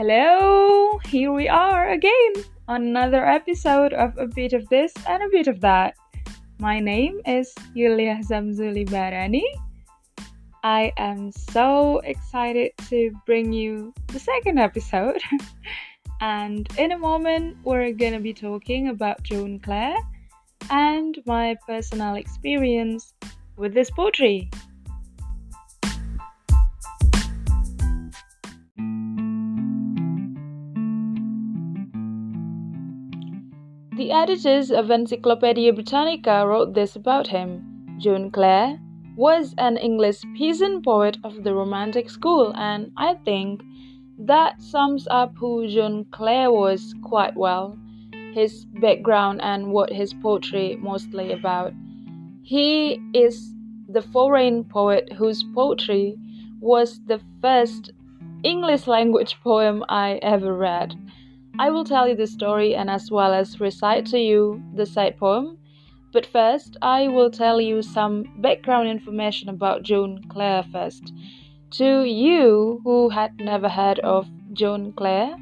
Hello, here we are again on another episode of A Bit of This and a Bit of That. My name is Yulyah Barani. I am so excited to bring you the second episode. And in a moment, we're gonna be talking about Joan Clare and my personal experience with this poetry. The editors of Encyclopaedia Britannica wrote this about him. Joan Clare was an English peasant poet of the Romantic school, and I think that sums up who Joan Clare was quite well, his background and what his poetry mostly about. He is the foreign poet whose poetry was the first English language poem I ever read. I will tell you the story and as well as recite to you the side poem. But first, I will tell you some background information about Joan Clare first. To you who had never heard of Joan Clare,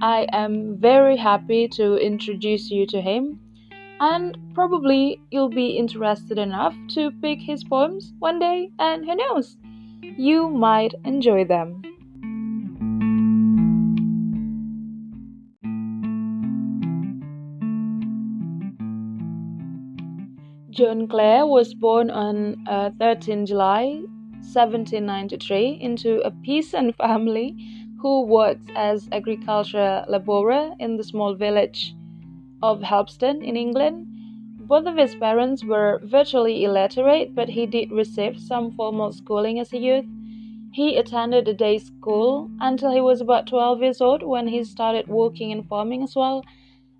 I am very happy to introduce you to him, and probably you'll be interested enough to pick his poems one day, and who knows, you might enjoy them. Joan Clare was born on 13 July 1793 into a peasant family who worked as agricultural labourer in the small village of Helpston in England. Both of his parents were virtually illiterate, but he did receive some formal schooling as a youth. He attended a day school until he was about 12 years old when he started working in farming as well.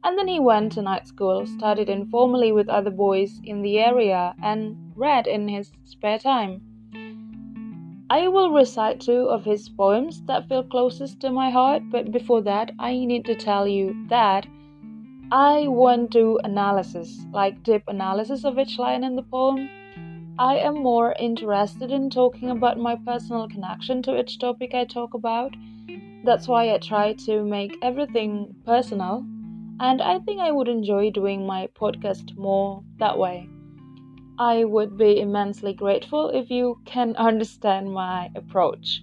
And then he went to night school, studied informally with other boys in the area, and read in his spare time. I will recite two of his poems that feel closest to my heart, but before that, I need to tell you that I won't do analysis, like deep analysis of each line in the poem. I am more interested in talking about my personal connection to each topic I talk about. That's why I try to make everything personal. And I think I would enjoy doing my podcast more that way. I would be immensely grateful if you can understand my approach.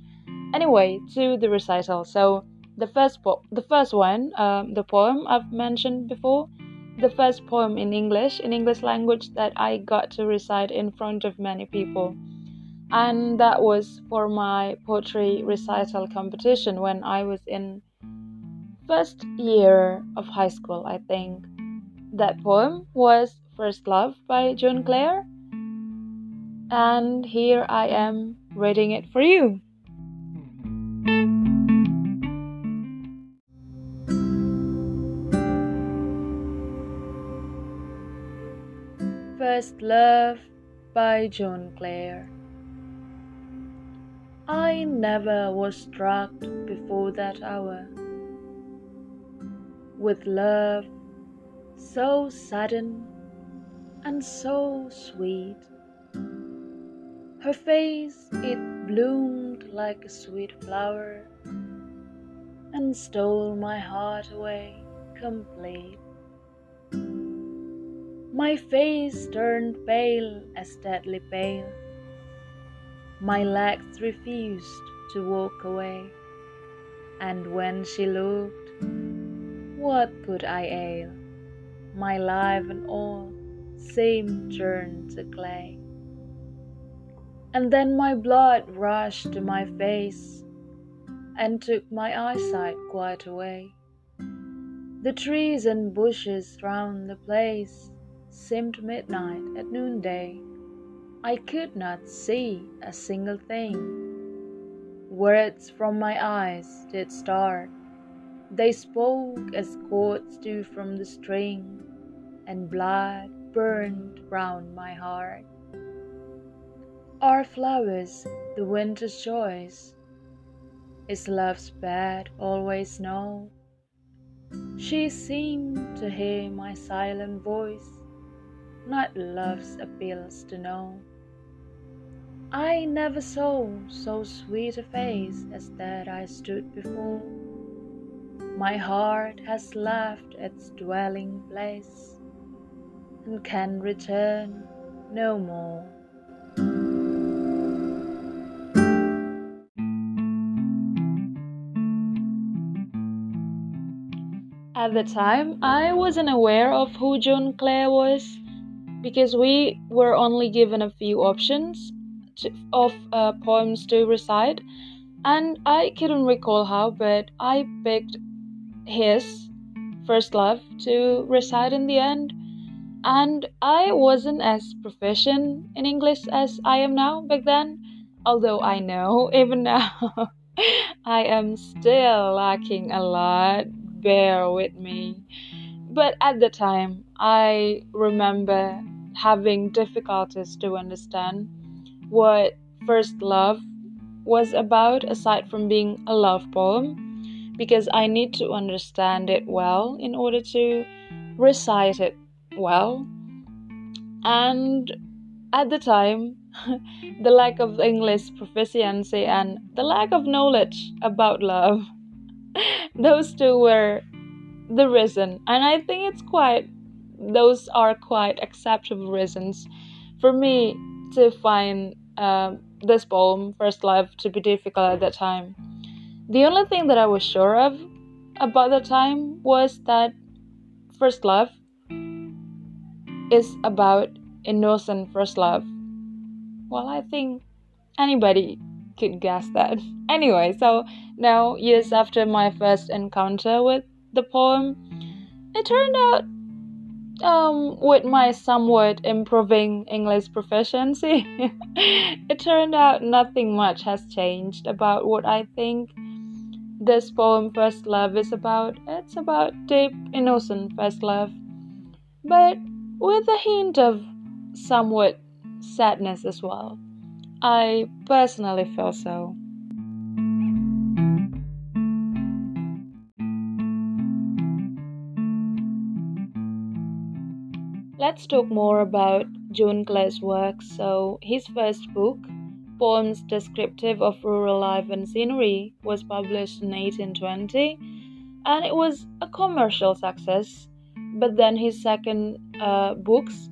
Anyway, to the recital. So the first one, the poem I've mentioned before, the first poem in English language that I got to recite in front of many people. And that was for my poetry recital competition when I was in first year of high school, I think. That poem was First Love by Joan Clare, and here I am reading it for you. First Love by Joan Clare. I never was struck before that hour with love so sudden and so sweet. Her face, it bloomed like a sweet flower and stole my heart away complete. My face turned pale as deadly pale. My legs refused to walk away. And when she looked, what could I ail? My life and all seemed turned to clay. And then my blood rushed to my face and took my eyesight quite away. The trees and bushes round the place seemed midnight at noonday. I could not see a single thing. Words from my eyes did start. They spoke as chords do from the string, and blood burned round my heart. Are flowers the winter's joys? Is love's bed always snow? She seemed to hear my silent voice, not love's appeals to know. I never saw so sweet a face as that I stood before. My heart has left its dwelling place and can return no more. At the time, I wasn't aware of who John Clare was because we were only given a few options of poems to recite, and I couldn't recall how, but I picked his First Love to recite in the end. And I wasn't as proficient in English as I am now back then, although I know even now I am still lacking a lot. Bear with me. But at the time, I remember having difficulties to understand what First Love was about, aside from being a love poem, because I need to understand it well in order to recite it well. And at the time, the lack of English proficiency and the lack of knowledge about love, those two were the reason. And I think those are quite acceptable reasons for me to find this poem, First Love, to be difficult at that time. The only thing that I was sure of about the time was that First Love is about innocent first love. Well, I think anybody could guess that. Anyway, so now, years after my first encounter with the poem, it turned out, with my somewhat improving English proficiency, it turned out nothing much has changed about what I think this poem First Love is about. It's about deep, innocent first love, but with a hint of somewhat sadness as well. I personally feel so. Let's talk more about John Clare's work. So, his first book, Poems Descriptive of Rural Life and Scenery, was published in 1820, and it was a commercial success. But then his second books,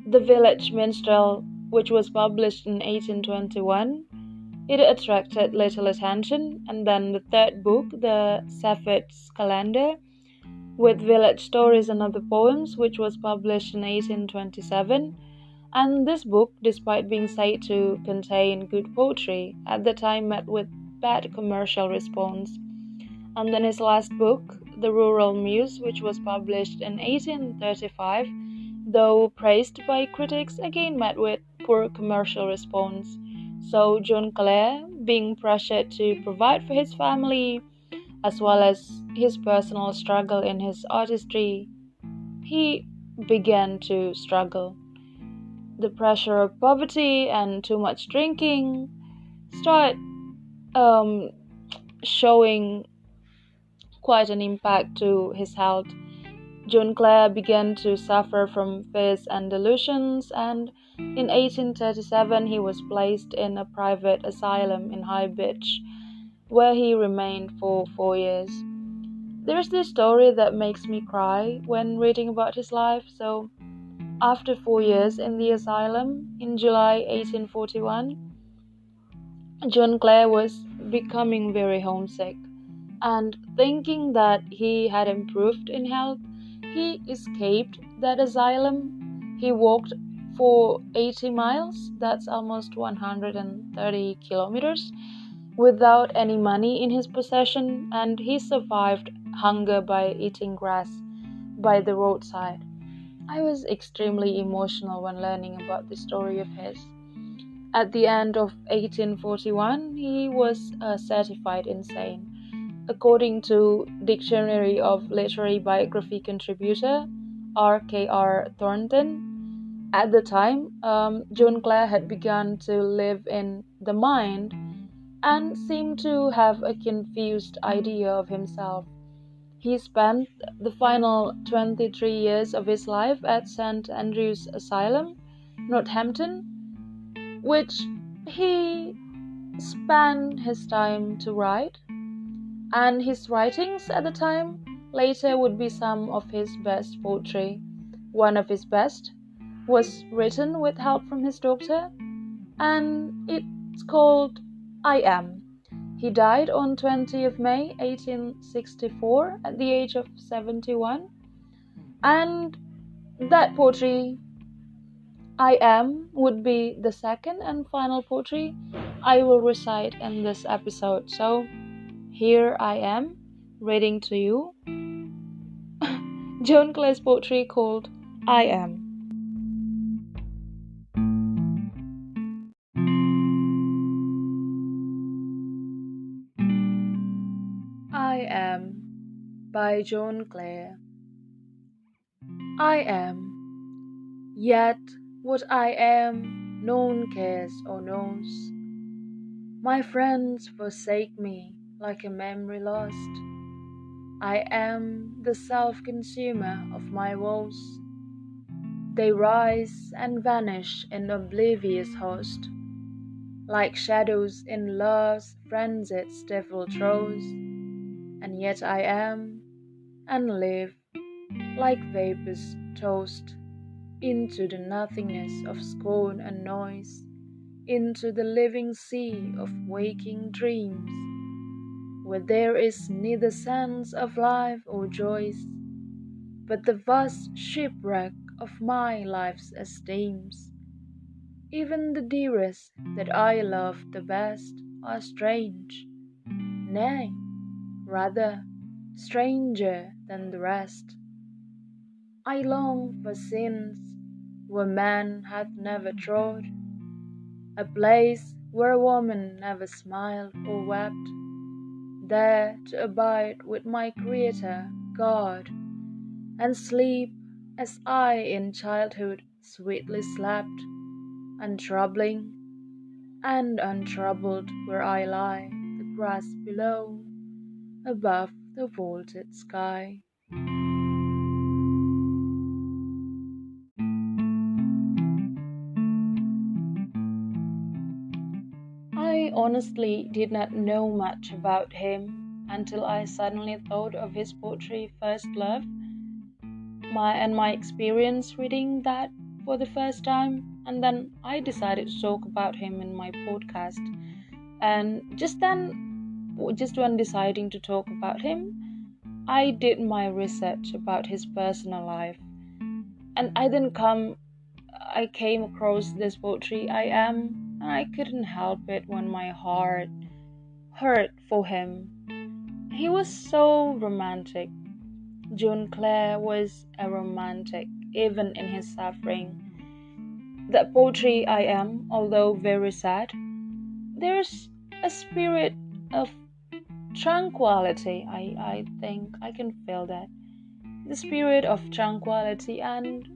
The Village Minstrel, which was published in 1821, it attracted little attention. And then the third book, The Shepherd's Calendar, with village stories and other poems, which was published in 1827. And this book, despite being said to contain good poetry, at the time met with bad commercial response. And then his last book, The Rural Muse, which was published in 1835, though praised by critics, again met with poor commercial response. So John Clare, being pressured to provide for his family, as well as his personal struggle in his artistry, he began to struggle. The pressure of poverty and too much drinking start showing quite an impact to his health. John Clare began to suffer from fears and delusions, and in 1837 he was placed in a private asylum in High Beach, where he remained for 4 years. There's this story that makes me cry when reading about his life. So, after 4 years in the asylum, in July 1841, John Clare was becoming very homesick, and thinking that he had improved in health, he escaped that asylum. He walked for 80 miles, that's almost 130 kilometers, without any money in his possession, and he survived hunger by eating grass by the roadside. I was extremely emotional when learning about the story of his. At the end of 1841, he was certified insane. According to Dictionary of Literary Biography contributor R.K.R. Thornton, at the time, John Clare had begun to live in the mind and seemed to have a confused idea of himself. He spent the final 23 years of his life at St. Andrew's Asylum, Northampton, which he spent his time to write. And his writings at the time later would be some of his best poetry. One of his best was written with help from his doctor, and it's called I Am. He died on 20th of May 1864 at the age of 71, and that poetry, I Am, would be the second and final poetry I will recite in this episode. So here I am, reading to you John Clare's poetry called I Am. I Am by John Clare. I am, yet what I am no one cares or knows. My friends forsake me like a memory lost. I am the self-consumer of my woes. They rise and vanish in oblivious host, like shadows in love's frenzied stifled throes. And yet I am, and live, like vapors tossed into the nothingness of scorn and noise, into the living sea of waking dreams, where there is neither sense of life or joys, but the vast shipwreck of my life's esteems. Even the dearest that I love the best are strange, nay, rather stranger than the rest. I long for scenes where man hath never trod, a place where woman never smiled or wept, there to abide with my Creator, God, and sleep as I in childhood sweetly slept, untroubling and untroubled where I lie, the grass below, above the vaulted sky. I honestly did not know much about him until I suddenly thought of his poetry First Love, my experience reading that for the first time, and then I decided to talk about him in my podcast. And just when deciding to talk about him, I did my research about his personal life, and I came across this poetry I Am, and I couldn't help it when my heart hurt for him. He was so romantic. John Clare was a romantic, even in his suffering. The poetry I Am, although very sad, there's a spirit of tranquility. I think I can feel that. The spirit of tranquility and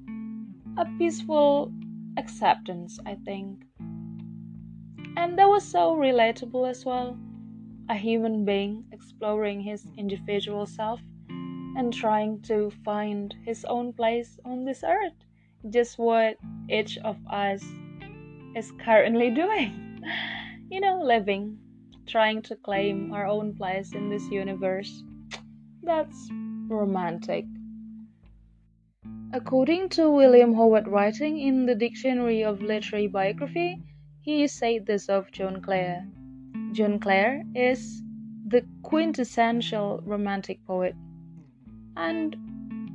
a peaceful acceptance, I think. And that was so relatable as well. A human being exploring his individual self and trying to find his own place on this earth. Just what each of us is currently doing. Living, trying to claim our own place in this universe. That's romantic. According to William Howard writing in the Dictionary of Literary Biography, he said this of John Clare. John Clare is the quintessential romantic poet. And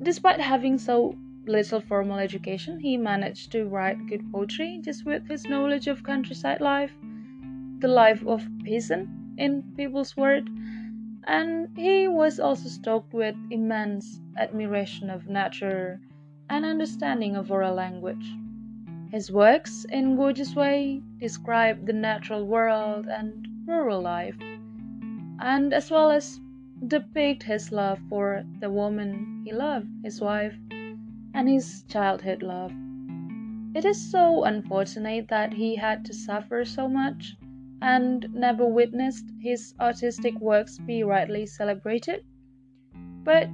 despite having so little formal education, he managed to write good poetry just with his knowledge of countryside life, the life of peasant in people's word, and he was also stoked with immense admiration of nature and understanding of oral language. His works, in gorgeous way, describe the natural world and rural life, and as well as depict his love for the woman he loved, his wife, and his childhood love. It is so unfortunate that he had to suffer so much and never witnessed his artistic works be rightly celebrated. But,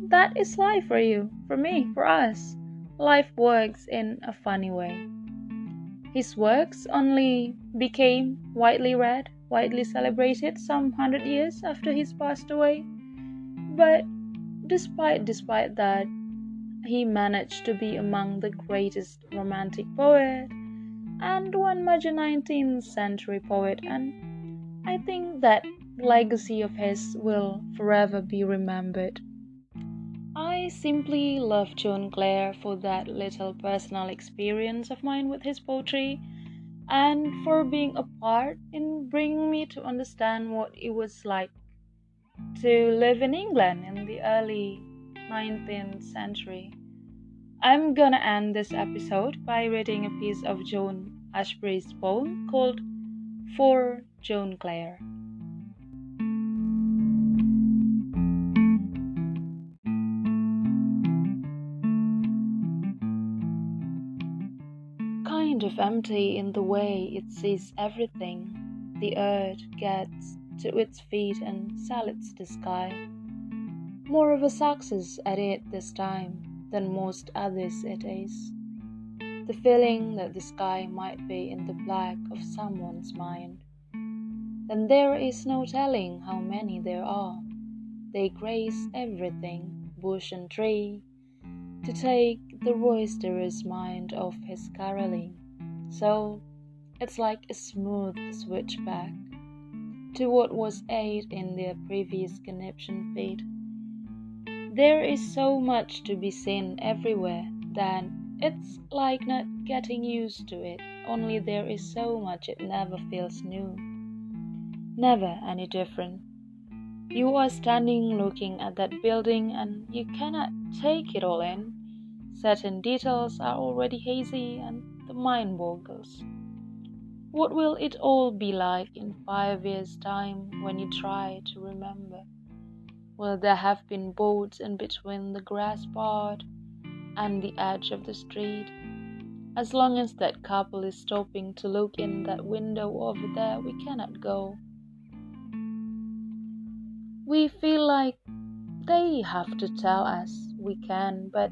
that is life for you, for me, for us. Life works in a funny way. His works only became widely read widely celebrated some 100 years after he's passed away. But despite that, he managed to be among the greatest romantic poet and one major 19th century poet, and I think that legacy of his will forever be remembered. I simply love John Clare for that little personal experience of mine with his poetry and for being a part in bringing me to understand what it was like to live in England in the early 19th century. I'm gonna end this episode by reading a piece of John Ashbery's poem called For John Clare. Kind of empty in the way it sees everything. The earth gets to its feet and salads the sky. More of a success at it this time than most others it is. The feeling that the sky might be in the black of someone's mind. Then there is no telling how many there are. They grace everything, bush and tree, to take the roisterous mind off his caroling. So it's like a smooth switchback to what was eight in their previous conniption feed. There is so much to be seen everywhere that it's like not getting used to it, only there is so much it never feels new, never any different. You are standing looking at that building and you cannot take it all in. Certain details are already hazy and the mind boggles. What will it all be like in 5 years' time when you try to remember? Will there have been boats in between the grass part and the edge of the street? As long as that couple is stopping to look in that window over there, we cannot go. We feel like they have to tell us we can, but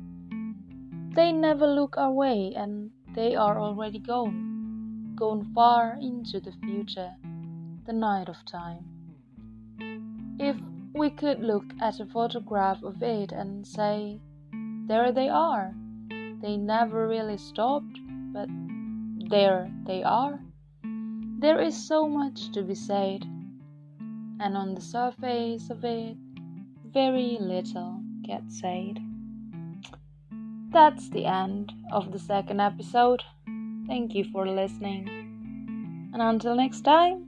they never look our way and they are already gone far into the future, the night of time. If we could look at a photograph of it and say, there they are. They never really stopped, but there they are. There is so much to be said, and on the surface of it, very little gets said. That's the end of the second episode. Thank you for listening. And until next time,